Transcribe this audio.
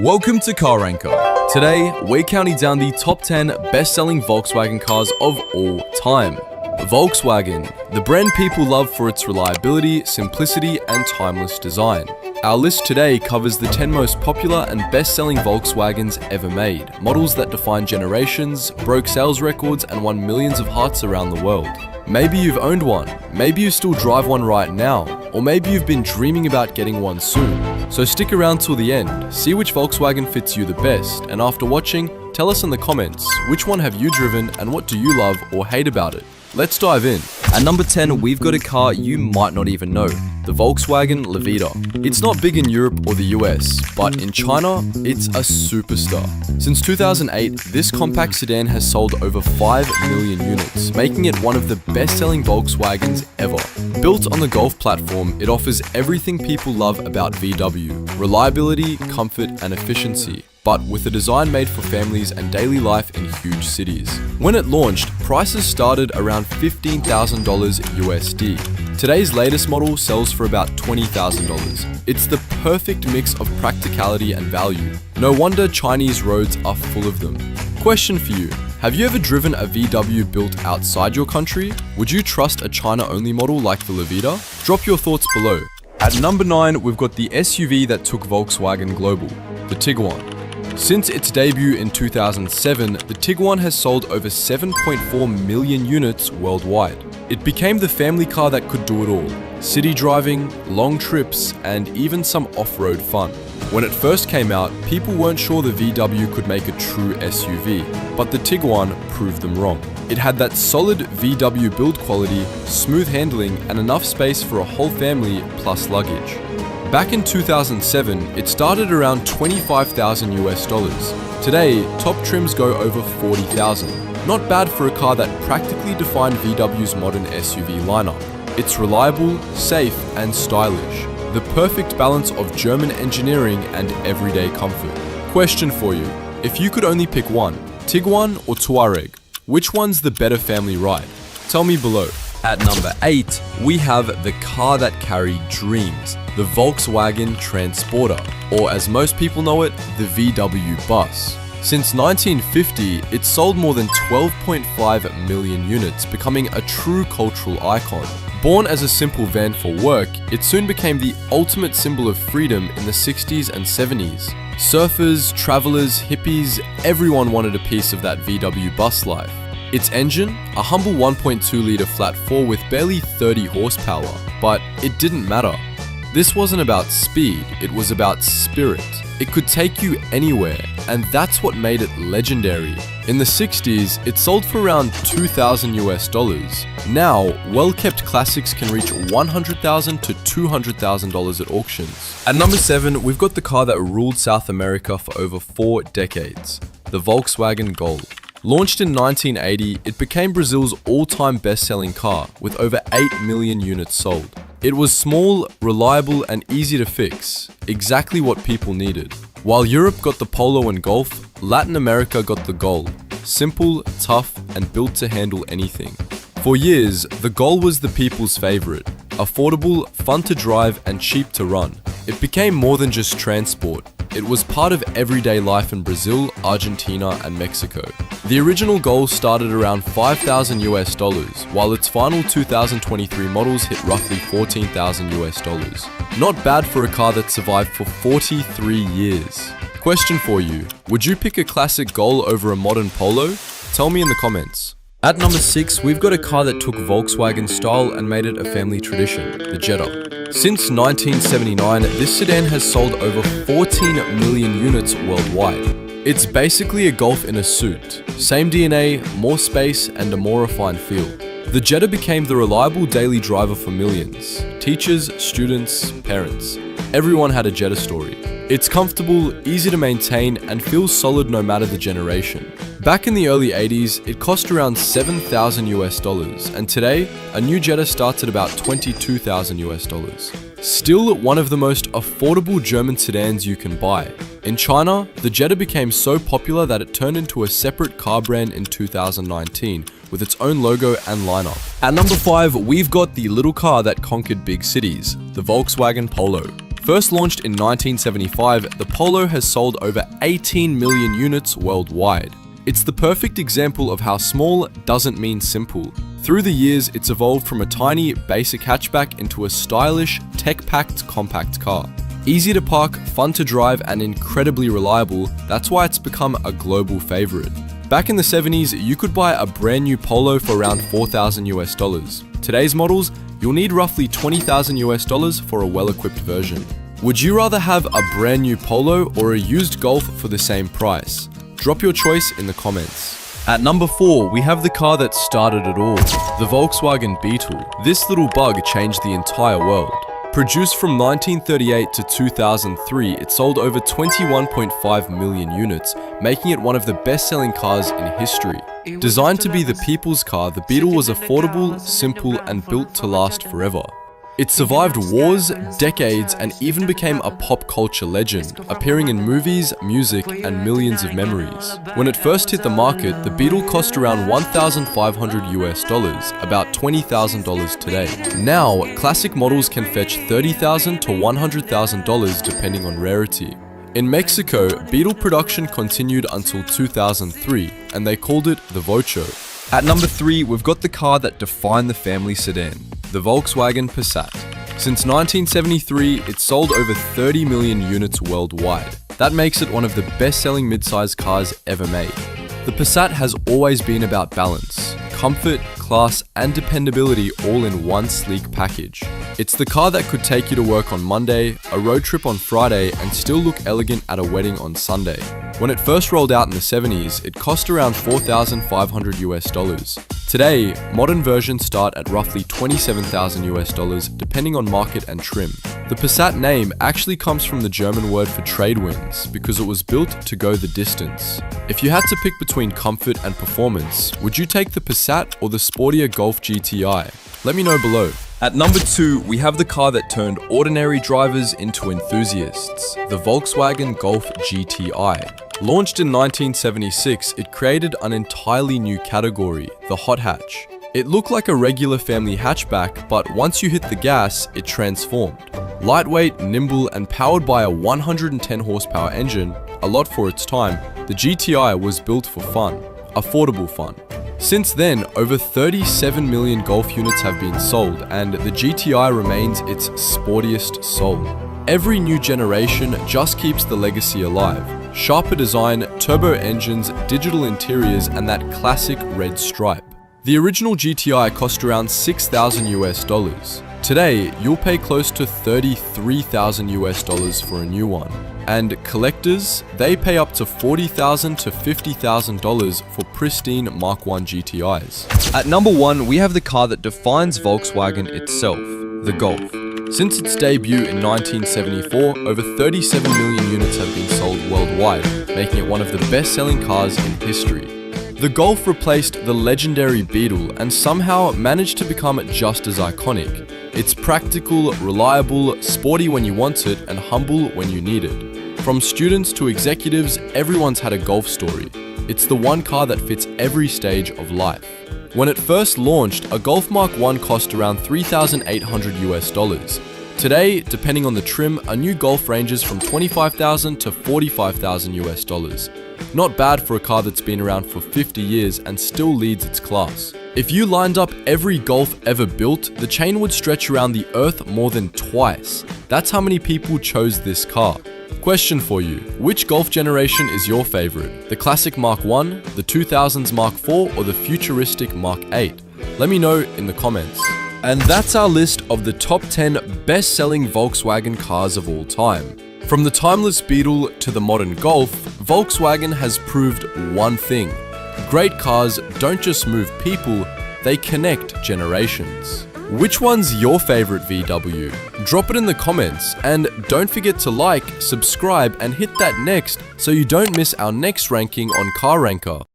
Welcome to Car Ranker. Today, we're counting down the top 10 best-selling Volkswagen cars of all time. Volkswagen, the brand people love for its reliability, simplicity, and timeless design. Our list today covers the 10 most popular and best-selling Volkswagens ever made, models that define generations, broke sales records, and won millions of hearts around the world. Maybe you've owned one, maybe you still drive one right now, or maybe you've been dreaming about getting one soon. So stick around till the end, see which Volkswagen fits you the best, and after watching, tell us in the comments, which one have you driven and what do you love or hate about it? Let's dive in. At number 10, we've got a car you might not even know, the Volkswagen Levita. It's not big in Europe or the US, but in China, it's a superstar. Since 2008, this compact sedan has sold over 5 million units, making it one of the best-selling Volkswagens ever. Built on the Golf platform, it offers everything people love about VW: reliability, comfort, and efficiency, but with a design made for families and daily life in huge cities. When it launched, prices started around $15,000 USD. Today's latest model sells for about $20,000. It's the perfect mix of practicality and value. No wonder Chinese roads are full of them. Question for you. Have you ever driven a VW built outside your country? Would you trust a China-only model like the Levita? Drop your thoughts below. At number 9, we've got the SUV that took Volkswagen global, the Tiguan. Since its debut in 2007, the Tiguan has sold over 7.4 million units worldwide. It became the family car that could do it all: city driving, long trips, and even some off-road fun. When it first came out, people weren't sure the VW could make a true SUV, but the Tiguan proved them wrong. It had that solid VW build quality, smooth handling, and enough space for a whole family plus luggage. Back in 2007, it started around $25,000 US. Today, top trims go over $40,000. Not bad for a car that practically defined VW's modern SUV lineup. It's reliable, safe, and stylish. The perfect balance of German engineering and everyday comfort. Question for you. If you could only pick one, Tiguan or Touareg, which one's the better family ride? Tell me below. At number 8, we have the car that carried dreams, the Volkswagen Transporter, or as most people know it, the VW Bus. Since 1950, it sold more than 12.5 million units, becoming a true cultural icon. Born as a simple van for work, it soon became the ultimate symbol of freedom in the 60s and 70s. Surfers, travelers, hippies, everyone wanted a piece of that VW bus life. Its engine, a humble 1.2-litre flat 4 with barely 30 horsepower, but it didn't matter. This wasn't about speed, it was about spirit. It could take you anywhere, and that's what made it legendary. In the 60s, it sold for around $2,000 US. Now, well-kept classics can reach $100,000 to $200,000 at auctions. At number 7, we've got the car that ruled South America for over 4 decades, the Volkswagen Gol. Launched in 1980, it became Brazil's all-time best-selling car, with over 8 million units sold. It was small, reliable, and easy to fix, exactly what people needed. While Europe got the Polo and Golf, Latin America got the Gol. Simple, tough, and built to handle anything. For years, the Gol was the people's favorite. Affordable, fun to drive, and cheap to run. It became more than just transport. It was part of everyday life in Brazil, Argentina, and Mexico. The original Gol started around $5,000 US, while its final 2023 models hit roughly $14,000 US. Not bad for a car that survived for 43 years. Question for you, would you pick a classic Gol over a modern Polo? Tell me in the comments. At number 6, we've got a car that took Volkswagen style and made it a family tradition, the Jetta. Since 1979, this sedan has sold over 14 million units worldwide. It's basically a Golf in a suit. Same DNA, more space, and a more refined feel. The Jetta became the reliable daily driver for millions. Teachers, students, parents. Everyone had a Jetta story. It's comfortable, easy to maintain, and feels solid no matter the generation. Back in the early 80s, it cost around $7,000 US, and today, a new Jetta starts at about $22,000 US. Still one of the most affordable German sedans you can buy. In China, the Jetta became so popular that it turned into a separate car brand in 2019, with its own logo and lineup. At number 5, we've got the little car that conquered big cities, the Volkswagen Polo. First launched in 1975, the Polo has sold over 18 million units worldwide. It's the perfect example of how small doesn't mean simple. Through the years, it's evolved from a tiny, basic hatchback into a stylish, tech-packed compact car. Easy to park, fun to drive, and incredibly reliable, that's why it's become a global favorite. Back in the 70s, you could buy a brand new Polo for around $4,000. Today's models, you'll need roughly $20,000 for a well-equipped version. Would you rather have a brand new Polo or a used Golf for the same price? Drop your choice in the comments. At number 4, we have the car that started it all, the Volkswagen Beetle. This little bug changed the entire world. Produced from 1938 to 2003, it sold over 21.5 million units, making it one of the best-selling cars in history. Designed to be the people's car, the Beetle was affordable, simple, and built to last forever. It survived wars, decades, and even became a pop culture legend, appearing in movies, music, and millions of memories. When it first hit the market, the Beetle cost around $1,500, about $20,000 today. Now, classic models can fetch $30,000 to $100,000 depending on rarity. In Mexico, Beetle production continued until 2003, and they called it the Vocho. At number 3, we've got the car that defined the family sedan, the Volkswagen Passat. Since 1973, it sold over 30 million units worldwide. That makes it one of the best-selling mid-size cars ever made. The Passat has always been about balance, comfort, class, and dependability all in one sleek package. It's the car that could take you to work on Monday, a road trip on Friday, and still look elegant at a wedding on Sunday. When it first rolled out in the 70s, it cost around $4,500. Today, modern versions start at roughly $27,000 depending on market and trim. The Passat name actually comes from the German word for trade winds because it was built to go the distance. If you had to pick between comfort and performance, would you take the Passat or the sportier Golf GTI? Let me know below. At number 2, we have the car that turned ordinary drivers into enthusiasts, the Volkswagen Golf GTI. Launched in 1976, it created an entirely new category, the hot hatch. It looked like a regular family hatchback, but once you hit the gas, it transformed. Lightweight, nimble, and powered by a 110 horsepower engine, a lot for its time, the GTI was built for fun, affordable fun. Since then, over 37 million Golf units have been sold, and the GTI remains its sportiest soul. Every new generation just keeps the legacy alive. Sharper design, turbo engines, digital interiors, and that classic red stripe. The original GTI cost around $6,000. Today, you'll pay close to $33,000 for a new one. And collectors, they pay up to $40,000 to $50,000 for pristine Mark I GTIs. At number 1, we have the car that defines Volkswagen itself, the Golf. Since its debut in 1974, over 37 million units have been sold worldwide, making it one of the best-selling cars in history. The Golf replaced the legendary Beetle and somehow managed to become just as iconic. It's practical, reliable, sporty when you want it, and humble when you need it. From students to executives, everyone's had a Golf story. It's the one car that fits every stage of life. When it first launched, a Golf Mark I cost around $3,800. Today, depending on the trim, a new Golf ranges from $25,000 to $45,000. Not bad for a car that's been around for 50 years and still leads its class. If you lined up every Golf ever built, the chain would stretch around the Earth more than twice. That's how many people chose this car. Question for you, which Golf generation is your favorite? The classic Mark I, the 2000s Mark IV, or the futuristic Mark VIII? Let me know in the comments. And that's our list of the top 10 best-selling Volkswagen cars of all time. From the timeless Beetle to the modern Golf, Volkswagen has proved one thing. Great cars don't just move people, they connect generations. Which one's your favorite VW? Drop it in the comments, and don't forget to like, subscribe, and hit that next so you don't miss our next ranking on Car Ranker.